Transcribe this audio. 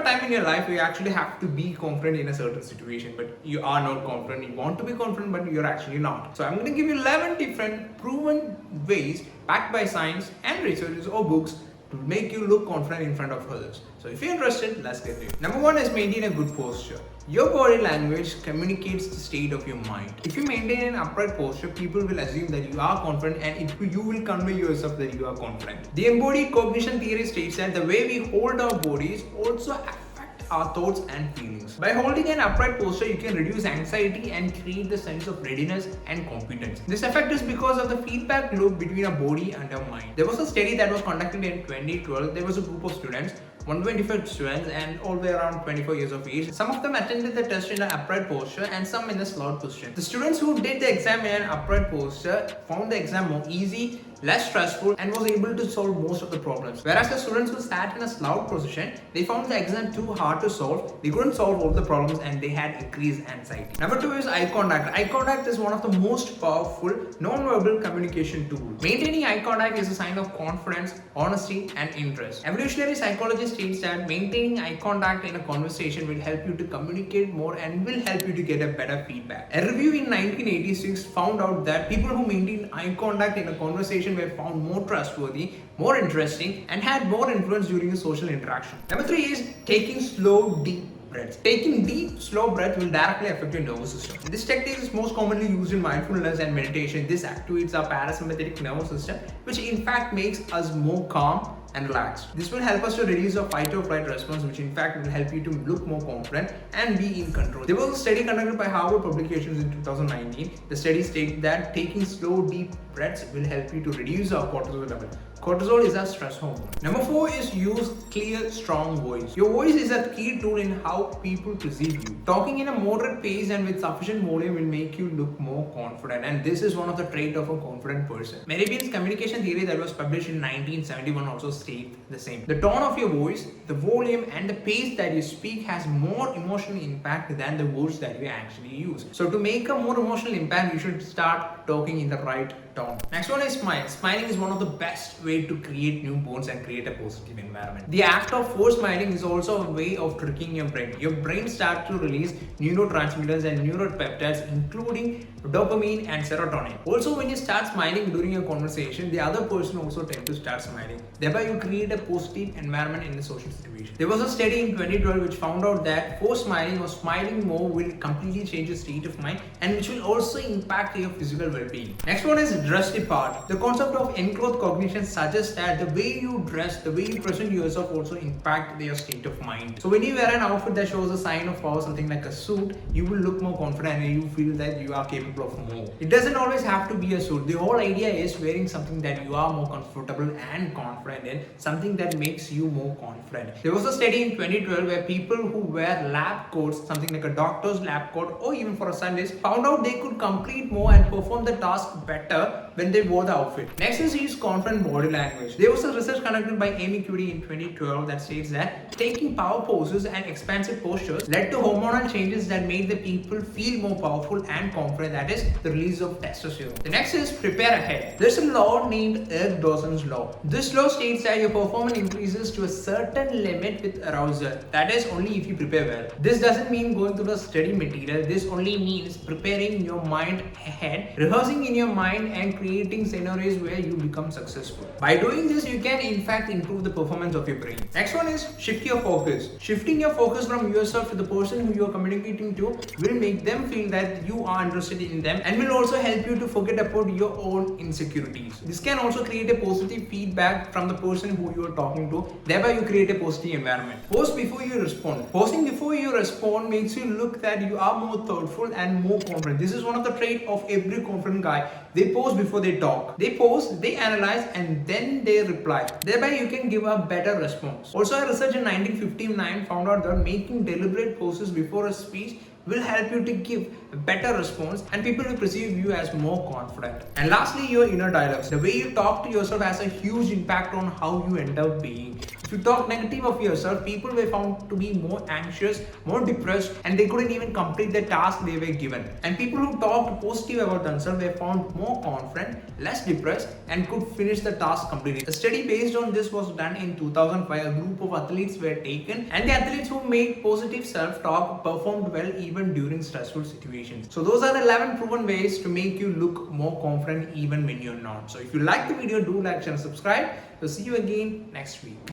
time in your life you actually have to be confident in a certain situation, but you are not confident. You want to be confident, but you're actually not. So I'm going to give you 11 different proven ways backed by science and researchers or books to make you look confident in front of others. So if you're interested, let's get it. Number one is maintain a good posture. Your body language communicates the state of your mind. If you maintain an upright posture, people will assume that you are confident, and you will convey yourself that you are confident. The embodied cognition theory states that the way we hold our bodies also affect our thoughts and feelings. By holding an upright posture, you can reduce anxiety and create the sense of readiness and competence. This effect is because of the feedback loop between our body and our mind. There was a study that was conducted in 2012. There was a group of students, 125 students, and all were around 24 years of age. Some of them attended the test in an upright posture and some in a slouch position. The students who did the exam in an upright posture found the exam more easy, less stressful, and was able to solve most of the problems. Whereas the students who sat in a slouch position, they found the exam too hard to solve. They couldn't solve all the problems and they had increased anxiety. Number two is eye contact. Eye contact is one of the most powerful non-verbal communication tools. Maintaining eye contact is a sign of confidence, honesty, and interest. Evolutionary psychology states that maintaining eye contact in a conversation will help you to communicate more and will help you to get a better feedback. A review in 1986 found out that people who maintain eye contact in a conversation were found more trustworthy, more interesting, and had more influence during a social interaction. Number three is taking slow, deep breaths. Taking deep, slow breath will directly affect your nervous system. This technique is most commonly used in mindfulness and meditation. This activates our parasympathetic nervous system, which in fact makes us more calm and relaxed. This will help us to reduce our fight or flight response, which in fact will help you to look more confident and be in control. There was a study conducted by Harvard Publications in 2019. The study stated that taking slow, deep breaths will help you to reduce our cortisol level. Cortisol is a stress hormone. Number four is use clear, strong voice. Your voice is a key tool in how people perceive you. Talking in a moderate pace and with sufficient volume will make you look more confident, and this is one of the traits of a confident person. Mehrabian's communication theory that was published in 1971 also states the same. The tone of your voice, the volume, and the pace that you speak has more emotional impact than the words that you actually use. So to make a more emotional impact, you should start talking in the right tone. Next one is smile. Smiling is one of the best way to create new bonds and create a positive environment. The act of forced smiling is also a way of tricking your brain. Your brain starts to release neurotransmitters and neuropeptides, including dopamine and serotonin. Also, when you start smiling during a conversation, the other person also tends to start smiling. Thereby, you create a positive environment in the social situation. There was a study in 2012 which found out that forced smiling or smiling more will completely change your state of mind, and which will also impact your physical well-being. Next one is dress the part. The concept of enclothed cognition suggests that the way you dress, the way you present yourself also impact your state of mind. So when you wear an outfit that shows a sign of power, something like a suit, you will look more confident and you feel that you are capable of more. It doesn't always have to be a suit. The whole idea is wearing something that you are more comfortable and confident in, something that makes you more confident. There was a study in 2012 where people who wear lab coats, something like a doctor's lab coat or even for a scientist, found out they could complete more and perform the task better when they wore the outfit. Next is use confident body language. There was a research conducted by Amy Cuddy in 2012 that states that taking power poses and expansive postures led to hormonal changes that made the people feel more powerful and confident, that is the release of testosterone. The next is prepare ahead. There's a law named Erg Dawson's law. This law states that your performance increases to a certain limit with arousal, that is only if you prepare well. This doesn't mean going through the study material. This only means preparing your mind ahead, rehearsing in your mind and creating scenarios where you become successful. By doing this, you can in fact improve the performance of your brain. Next one is shift your focus. Shifting your focus from yourself to the person who you are communicating to will make them feel that you are interested in them and will also help you to forget about your own insecurities. This can also create a positive feedback from the person who you are talking to. Thereby, you create a positive environment. Pause before you respond. Pausing before you respond makes you look that you are more thoughtful and more confident. This is one of the traits of every confident guy. They pause before they talk. They pause, they analyze, and then they reply. Thereby, you can give a better response. Also, a research in 1959 found out that making deliberate pauses before a speech will help you to give a better response and people will perceive you as more confident. And lastly, your inner dialogues. The way you talk to yourself has a huge impact on how you end up being. If you talk negative of yourself, people were found to be more anxious, more depressed, and they couldn't even complete the task they were given. And people who talked positive about themselves were found more confident, less depressed, and could finish the task completely. A study based on this was done in 2005. A group of athletes were taken, and the athletes who made positive self-talk performed well even during stressful situations. So those are the 11 proven ways to make you look more confident even when you're not. So if you like the video, do like, share, and subscribe. So see you again next week.